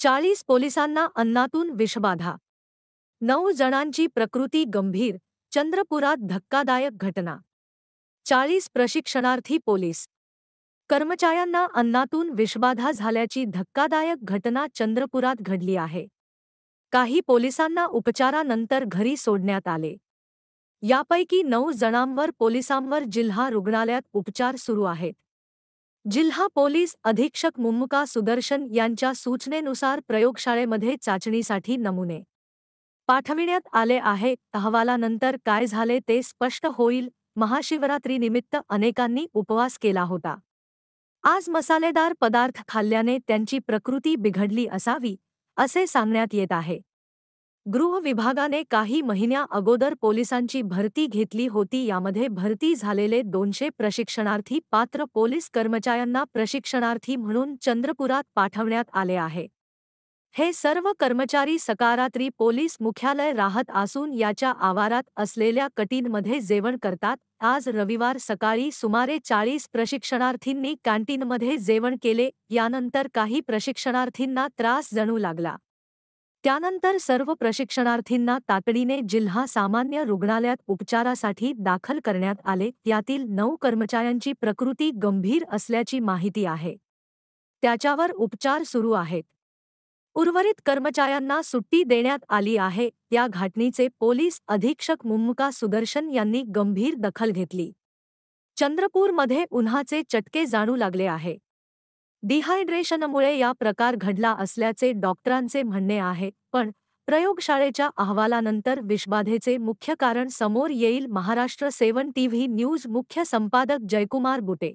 40 पोलिसांना अन्नातून विषबाधा. 9 जणांची प्रकृती गंभीर. चंद्रपुरात धक्कादायक घटना. 40 प्रशिक्षणार्थी पोलीस कर्मचाऱ्यांना अन्नातून विषबाधा झाल्याची धक्कादायक घटना चंद्रपुरात घडली आहे. काही पोलिसांना उपचारानंतर घरी सोडण्यात आले. यापैकी 9 जणांवर पोलिसांवर जिल्हा रुग्णालयात उपचार सुरू आहेत. जिल्हा पोलीस अधीक्षक मुम्मुका सुदर्शन यांच्या सूचनेनुसार प्रयोगशाळेमध्ये चाचणीसाठी नमुने पाठविण्यात आले आहे. अहवालानंतर काय झाले ते स्पष्ट होईल. महाशिवरात्रीनिमित्त अनेकांनी उपवास केला होता. आज मसालेदार पदार्थ खाल्ल्याने त्यांची प्रकृती बिघडली असावी, असे सांगण्यात येत आहे. गृह विभागाने काही महिन्या अगोदर पोलिसांची भरती घेतली होती. यामध्ये भरती झालेले 200 प्रशिक्षणार्थी पात्र पोलीस कर्मचाऱ्यांना प्रशिक्षणार्थी म्हणून चंद्रपुरात पाठवण्यात आले आहे. हे सर्व कर्मचारी सकारात्री पोलीस मुख्यालय राहत असून याच्या आवारात असलेल्या कॅन्टीनमध्ये जेवण करतात. आज रविवार सकाळी सुमारे 40 प्रशिक्षणार्थींनी कॅन्टीनमध्ये जेवण केले. यानंतर काही प्रशिक्षणार्थींना त्रास जाणवू लागला. त्यानंतर सर्व प्रशिक्षणार्थींना तातडीने जिल्हा सामान्य रुग्णालयात उपचारासाठी दाखल करण्यात आले. यातील 9 कर्मचाऱ्यांची प्रकृती गंभीर असल्याची माहिती आहे. त्याच्यावर उपचार सुरू आहेत. उर्वरित कर्मचाऱ्यांना सुट्टी देण्यात आली आहे. या घटनेचे पोलीस अधीक्षक मुम्मुका सुदर्शन यांनी गंभीर दखल घेतली. चंद्रपूरमध्ये उन्हाचे चटके जाणवू लागले आहे. डिहायड्रेशनमुळे या प्रकार घडला असल्याचे डॉक्टरांचे म्हणणे आहे. पण प्रयोगशाळेच्या अहवालानंतर विषबाधेचे मुख्य कारण समोर येईल. महाराष्ट्र 7 टीव्ही न्यूज मुख्य संपादक जयकुमार बुटे.